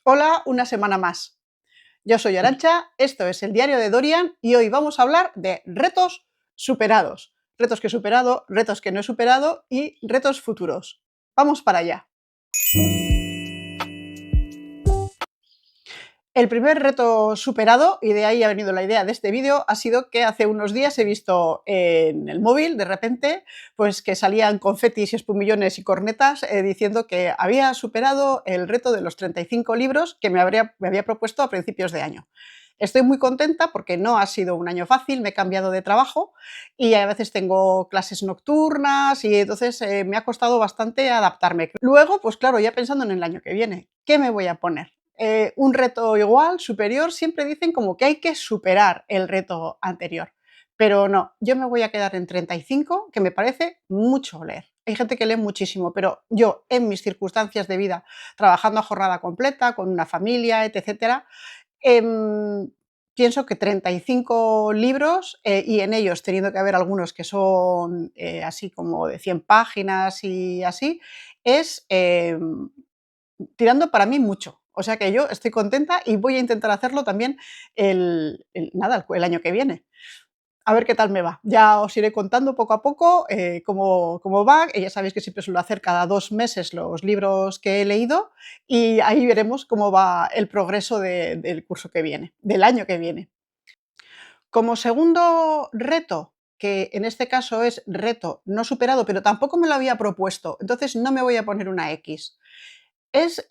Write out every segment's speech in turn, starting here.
Hola, una semana más. Yo soy Arancha, esto es el diario de Dorian y hoy vamos a hablar de retos superados. Retos que he superado, retos que no he superado y retos futuros. Vamos para allá. El primer reto superado, y de ahí ha venido la idea de este vídeo, ha sido que hace unos días he visto en el móvil, de repente, pues que salían confetis y espumillones y cornetas diciendo que había superado el reto de los 35 libros que me había propuesto a principios de año. Estoy muy contenta porque no ha sido un año fácil, me he cambiado de trabajo y a veces tengo clases nocturnas y entonces me ha costado bastante adaptarme. Luego, pues claro, ya pensando en el año que viene, ¿qué me voy a poner? Un reto igual, superior, siempre dicen como que hay que superar el reto anterior. Pero no, yo me voy a quedar en 35, que me parece mucho leer. Hay gente que lee muchísimo, pero yo, en mis circunstancias de vida, trabajando a jornada completa, con una familia, etcétera, pienso que 35 libros y en ellos teniendo que haber algunos que son así como de 100 páginas y así, es tirando para mí mucho. O sea que yo estoy contenta y voy a intentar hacerlo también el año que viene. A ver qué tal me va. Ya os iré contando poco a poco cómo va. Ya sabéis que siempre suelo hacer cada 2 meses los libros que he leído y ahí veremos cómo va el progreso del curso que viene, del año que viene. Como segundo reto, que en este caso es reto no superado, pero tampoco me lo había propuesto, entonces no me voy a poner una X, es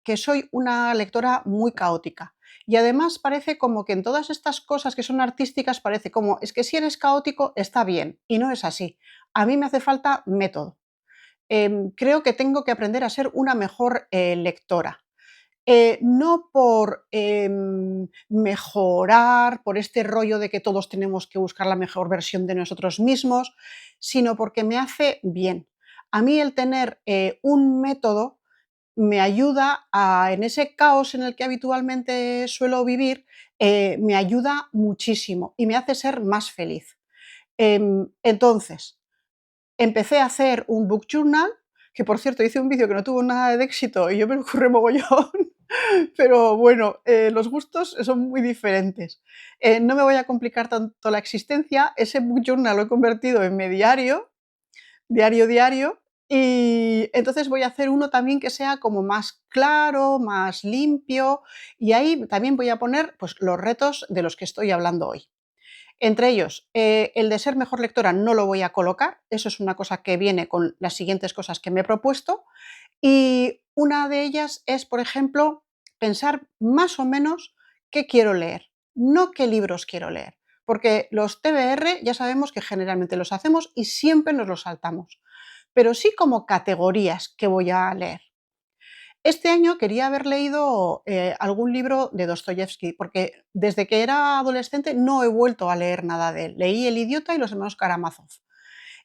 que soy una lectora muy caótica. Y además parece como que en todas estas cosas que son artísticas parece como, es que si eres caótico está bien, y no es así. A mí me hace falta método. Creo que tengo que aprender a ser una mejor lectora. No por mejorar, por este rollo de que todos tenemos que buscar la mejor versión de nosotros mismos, sino porque me hace bien. A mí el tener un método me ayuda en ese caos en el que habitualmente suelo vivir, me ayuda muchísimo y me hace ser más feliz. Entonces, empecé a hacer un book journal, que por cierto hice un vídeo que no tuvo nada de éxito y yo me lo curré mogollón, pero bueno, los gustos son muy diferentes. No me voy a complicar tanto la existencia, ese book journal lo he convertido en mi diario, diario, y entonces voy a hacer uno también que sea como más claro, más limpio, y ahí también voy a poner pues, los retos de los que estoy hablando hoy. Entre ellos, el de ser mejor lectora no lo voy a colocar, eso es una cosa que viene con las siguientes cosas que me he propuesto, y una de ellas es, por ejemplo, pensar más o menos qué quiero leer, no qué libros quiero leer, porque los TBR ya sabemos que generalmente los hacemos y siempre nos los saltamos, pero sí como categorías que voy a leer. Este año quería haber leído algún libro de Dostoyevski, porque desde que era adolescente no he vuelto a leer nada de él. Leí El idiota y los hermanos Karamazov.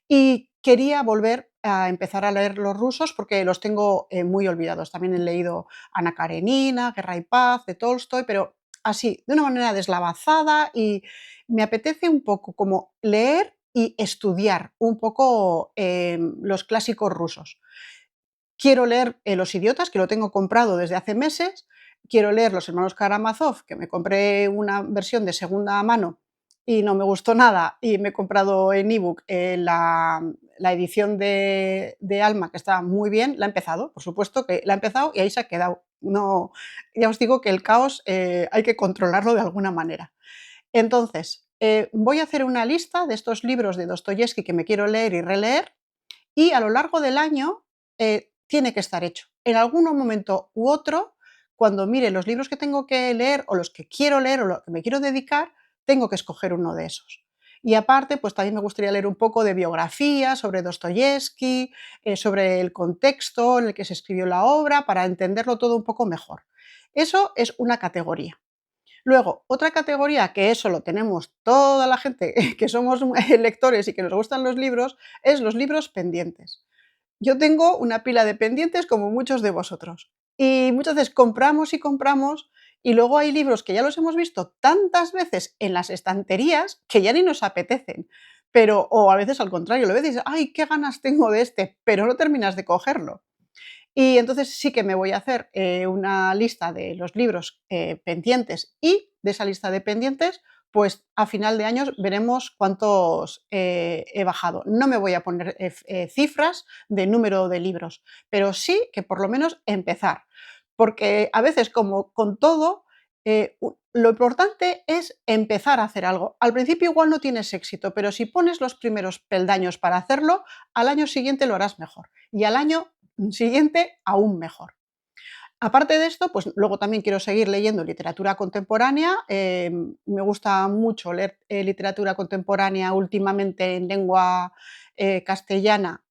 Y quería volver a empezar a leer los rusos porque los tengo muy olvidados. También he leído Ana Karenina, Guerra y Paz, de Tolstoy, pero así, de una manera deslavazada y me apetece un poco como leer y estudiar un poco los clásicos rusos. Quiero leer Los idiotas, que lo tengo comprado desde hace meses. Quiero leer Los hermanos Karamazov, que me compré una versión de segunda mano y no me gustó nada, y me he comprado en ebook la edición de Alma, que está muy bien. La he empezado, por supuesto que la he empezado y ahí se ha quedado. No, ya os digo que el caos hay que controlarlo de alguna manera. Entonces, voy a hacer una lista de estos libros de Dostoyevski que me quiero leer y releer y a lo largo del año tiene que estar hecho. En algún momento u otro, cuando mire los libros que tengo que leer o los que quiero leer o lo que me quiero dedicar, tengo que escoger uno de esos. Y aparte, pues también me gustaría leer un poco de biografía sobre Dostoyevsky, sobre el contexto en el que se escribió la obra, para entenderlo todo un poco mejor. Eso es una categoría. Luego, otra categoría, que eso lo tenemos toda la gente que somos lectores y que nos gustan los libros, es los libros pendientes. Yo tengo una pila de pendientes como muchos de vosotros. Y muchas veces compramos y compramos y luego hay libros que ya los hemos visto tantas veces en las estanterías que ya ni nos apetecen. Pero, o a veces al contrario, lo ves y dices, ay, qué ganas tengo de este, pero no terminas de cogerlo. Y entonces sí que me voy a hacer una lista de los libros pendientes y de esa lista de pendientes, pues a final de año veremos cuántos he bajado. No me voy a poner cifras de número de libros, pero sí que por lo menos empezar. Porque a veces, como con todo, lo importante es empezar a hacer algo. Al principio igual no tienes éxito, pero si pones los primeros peldaños para hacerlo, al año siguiente lo harás mejor. Y al año siguiente aún mejor. Aparte de esto, pues luego también quiero seguir leyendo literatura contemporánea. Me gusta mucho leer literatura contemporánea últimamente en lengua castellana,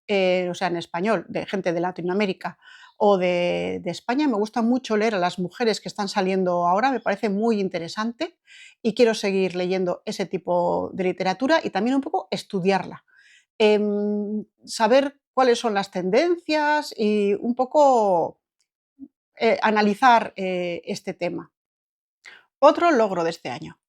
o sea, en español, de gente de Latinoamérica o de España. Me gusta mucho leer a las mujeres que están saliendo ahora, me parece muy interesante y quiero seguir leyendo ese tipo de literatura y también un poco estudiarla. Saber cuáles son las tendencias y un poco analizar este tema. Otro logro de este año.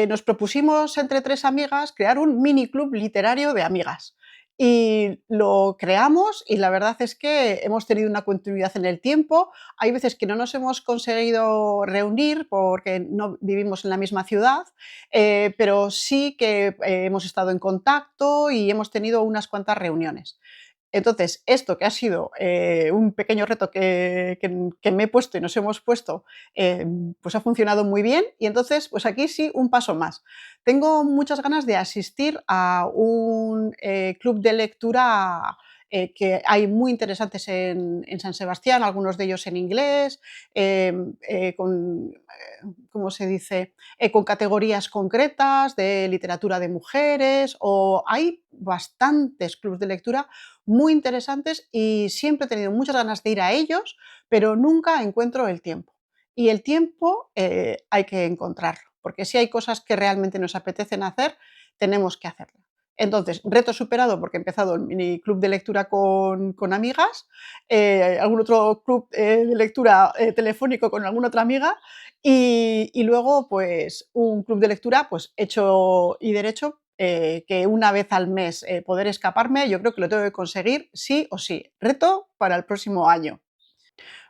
Nos propusimos entre tres amigas crear un mini club literario de amigas. Y lo creamos y la verdad es que hemos tenido una continuidad en el tiempo. Hay veces que no nos hemos conseguido reunir porque no vivimos en la misma ciudad, pero sí que hemos estado en contacto y hemos tenido unas cuantas reuniones. Entonces, esto que ha sido un pequeño reto que me he puesto y nos hemos puesto, pues ha funcionado muy bien y entonces, pues aquí sí, un paso más. Tengo muchas ganas de asistir a un club de lectura que hay muy interesantes en San Sebastián, algunos de ellos en inglés, ¿cómo se dice? Con categorías concretas de literatura de mujeres, o hay bastantes clubs de lectura muy interesantes y siempre he tenido muchas ganas de ir a ellos, pero nunca encuentro el tiempo. Y el tiempo hay que encontrarlo, porque si hay cosas que realmente nos apetecen hacer, tenemos que hacerlo. Entonces, reto superado porque he empezado el mini club de lectura con amigas, algún otro club de lectura telefónico con alguna otra amiga y luego pues un club de lectura pues hecho y derecho que una vez al mes poder escaparme, yo creo que lo tengo que conseguir sí o sí. Reto para el próximo año.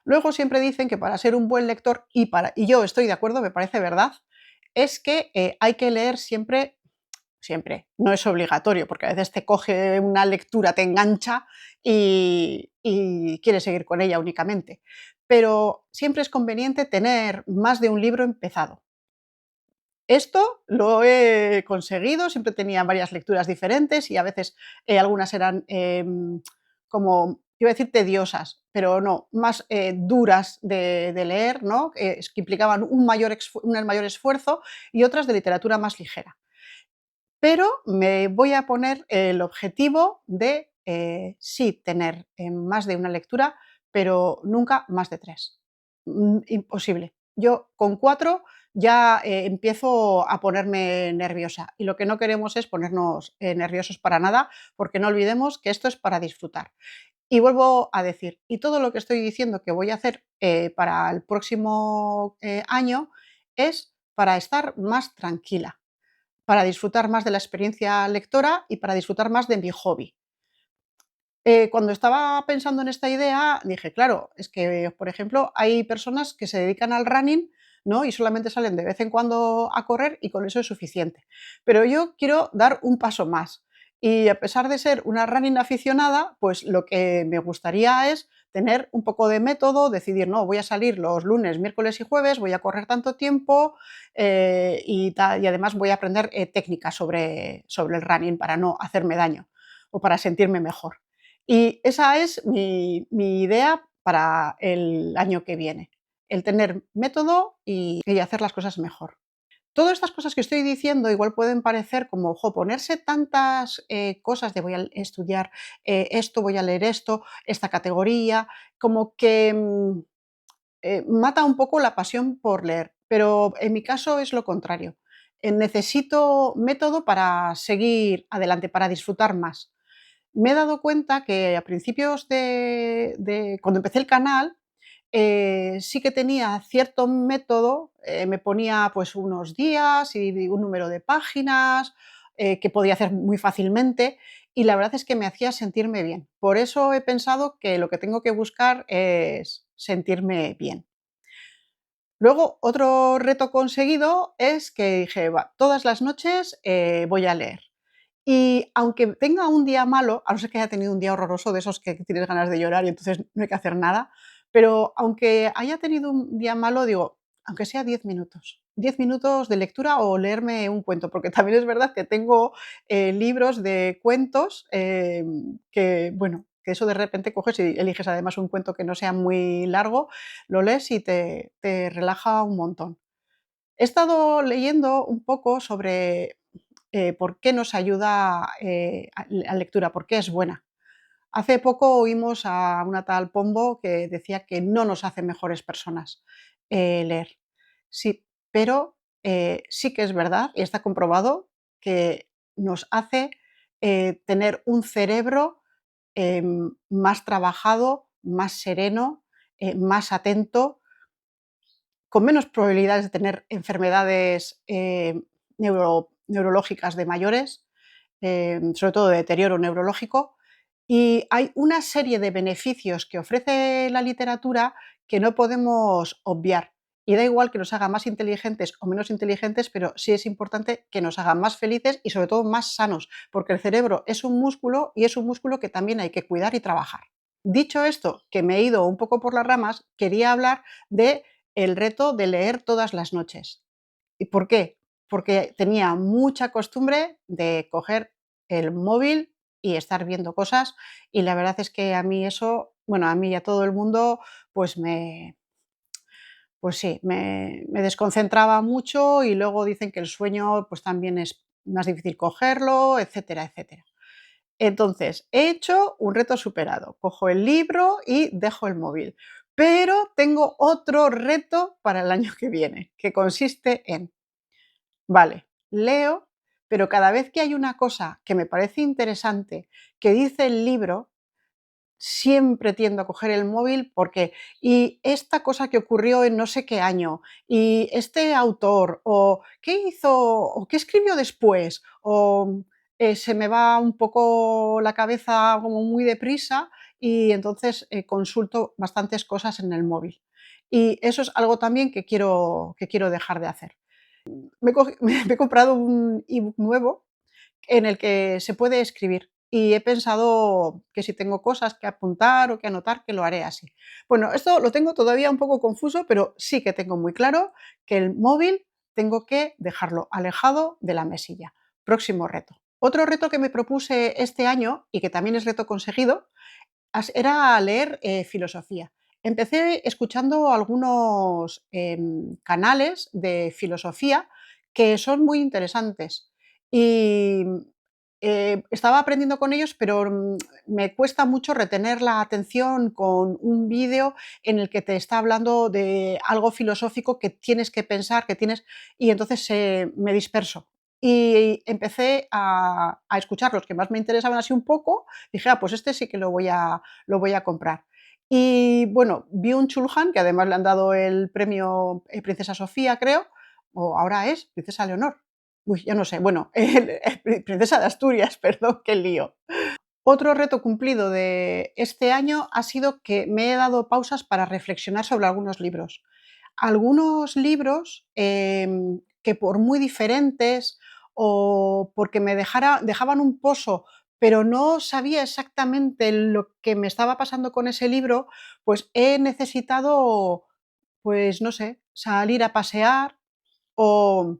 Luego siempre dicen que para ser un buen lector, y yo estoy de acuerdo, me parece verdad, es que hay que leer siempre, siempre, no es obligatorio, porque a veces te coge una lectura, te engancha y quieres seguir con ella únicamente. Pero siempre es conveniente tener más de un libro empezado. Esto lo he conseguido, siempre tenía varias lecturas diferentes y a veces algunas eran como, iba a decir tediosas, pero no, más duras de leer, ¿no? Que implicaban un mayor esfuerzo y otras de literatura más ligera. Pero me voy a poner el objetivo de sí tener más de una lectura, pero nunca más de tres. Imposible. Yo con cuatro ya empiezo a ponerme nerviosa y lo que no queremos es ponernos nerviosos para nada, porque no olvidemos que esto es para disfrutar. Y vuelvo a decir, y todo lo que estoy diciendo que voy a hacer para el próximo año es para estar más tranquila, para disfrutar más de la experiencia lectora y para disfrutar más de mi hobby. Cuando estaba pensando en esta idea, dije, claro, es que, por ejemplo, hay personas que se dedican al running, ¿no? Y solamente salen de vez en cuando a correr y con eso es suficiente. Pero yo quiero dar un paso más. Y a pesar de ser una running aficionada, pues lo que me gustaría es tener un poco de método, decidir, no, voy a salir los lunes, miércoles y jueves, voy a correr tanto tiempo y además voy a aprender técnicas sobre el running para no hacerme daño o para sentirme mejor. Y esa es mi idea para el año que viene, el tener método y hacer las cosas mejor. Todas estas cosas que estoy diciendo igual pueden parecer como, ojo, ponerse tantas cosas de voy a estudiar esto, voy a leer esto, esta categoría, como que mata un poco la pasión por leer, pero en mi caso es lo contrario. Necesito método para seguir adelante, para disfrutar más. Me he dado cuenta que a principios de cuando empecé el canal, sí que tenía cierto método, me ponía pues unos días y un número de páginas, que podía hacer muy fácilmente y la verdad es que me hacía sentirme bien. Por eso he pensado que lo que tengo que buscar es sentirme bien. Luego, otro reto conseguido es que dije: "Va, todas las noches, voy a leer". Y aunque tenga un día malo, a no ser que haya tenido un día horroroso de esos que tienes ganas de llorar y entonces no hay que hacer nada, pero aunque haya tenido un día malo, digo, aunque sea 10 minutos de lectura o leerme un cuento, porque también es verdad que tengo, libros de cuentos, que, bueno, que eso de repente coges y eliges además un cuento que no sea muy largo, lo lees y te relaja un montón. He estado leyendo un poco sobre por qué nos ayuda la lectura, por qué es buena. Hace poco oímos a una tal Pombo que decía que no nos hace mejores personas leer. Sí, pero sí que es verdad y está comprobado que nos hace tener un cerebro más trabajado, más sereno, más atento, con menos probabilidades de tener enfermedades neurológicas de mayores, sobre todo de deterioro neurológico, y hay una serie de beneficios que ofrece la literatura que no podemos obviar. Y da igual que nos haga más inteligentes o menos inteligentes, pero sí es importante que nos haga más felices y sobre todo más sanos, porque el cerebro es un músculo y es un músculo que también hay que cuidar y trabajar. Dicho esto, que me he ido un poco por las ramas, quería hablar de el reto de leer todas las noches. ¿Y por qué? Porque tenía mucha costumbre de coger el móvil y estar viendo cosas, y la verdad es que a mí eso, bueno, a mí y a todo el mundo, pues pues sí, me desconcentraba mucho y luego dicen que el sueño, pues también es más difícil cogerlo, etcétera, etcétera. Entonces, he hecho un reto superado. Cojo el libro y dejo el móvil. Pero tengo otro reto para el año que viene, que consiste en, vale, leo, pero cada vez que hay una cosa que me parece interesante que dice el libro, siempre tiendo a coger el móvil porque, y esta cosa que ocurrió en no sé qué año, y este autor, o qué hizo, o qué escribió después, o se me va un poco la cabeza como muy deprisa y entonces consulto bastantes cosas en el móvil. Y eso es algo también que quiero dejar de hacer. Me he comprado un ebook nuevo en el que se puede escribir. Y he pensado que si tengo cosas que apuntar o que anotar, que lo haré así. Bueno, esto lo tengo todavía un poco confuso, pero sí que tengo muy claro que el móvil tengo que dejarlo alejado de la mesilla. Próximo reto. Otro reto que me propuse este año y que también es reto conseguido era leer filosofía. Empecé escuchando algunos canales de filosofía que son muy interesantes y estaba aprendiendo con ellos, pero me cuesta mucho retener la atención con un vídeo en el que te está hablando de algo filosófico que tienes que pensar, que tienes, y entonces me disperso. Y empecé a escuchar los que más me interesaban así un poco. Dije, ah, pues este sí que lo voy a comprar. Y bueno, vi un Chulhan, que además le han dado el premio Princesa Sofía, creo, o ahora es Princesa Leonor. Uy, ya no sé. Bueno, Princesa de Asturias, perdón, qué lío. Otro reto cumplido de este año ha sido que me he dado pausas para reflexionar sobre algunos libros. Algunos libros que por muy diferentes o porque dejaban un pozo, pero no sabía exactamente lo que me estaba pasando con ese libro, pues he necesitado, pues no sé, salir a pasear o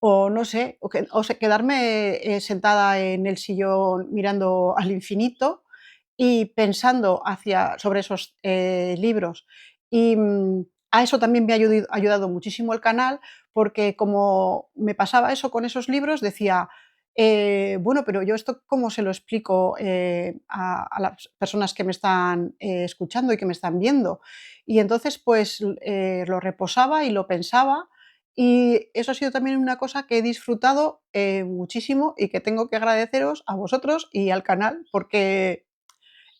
no sé, quedarme, sentada en el sillón mirando al infinito y pensando sobre esos, libros. Y, a eso también me ha ayudado muchísimo el canal, porque como me pasaba eso con esos libros, decía: bueno, pero yo esto, ¿cómo se lo explico, a las personas que me están, escuchando y que me están viendo? Y entonces, pues, lo reposaba y lo pensaba y eso ha sido también una cosa que he disfrutado, muchísimo y que tengo que agradeceros a vosotros y al canal, porque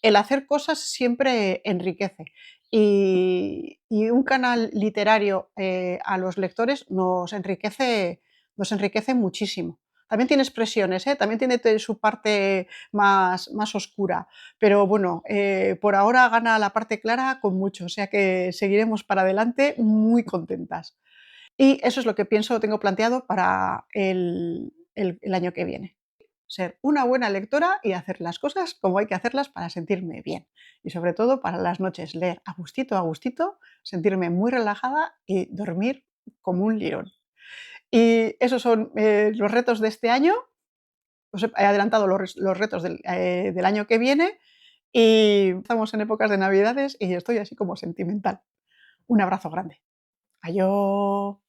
el hacer cosas siempre enriquece. Y un canal literario, a los lectores nos enriquece muchísimo. También tiene expresiones, ¿eh? También tiene su parte más oscura, pero bueno, por ahora gana la parte clara con mucho, o sea que seguiremos para adelante muy contentas. Y eso es lo que pienso, tengo planteado para el año que viene. Ser una buena lectora y hacer las cosas como hay que hacerlas para sentirme bien. Y sobre todo para las noches, leer a gustito, sentirme muy relajada y dormir como un lirón. Y esos son los retos de este año. Os he adelantado los retos del año que viene y estamos en épocas de Navidades y estoy así como sentimental. Un abrazo grande. Adiós.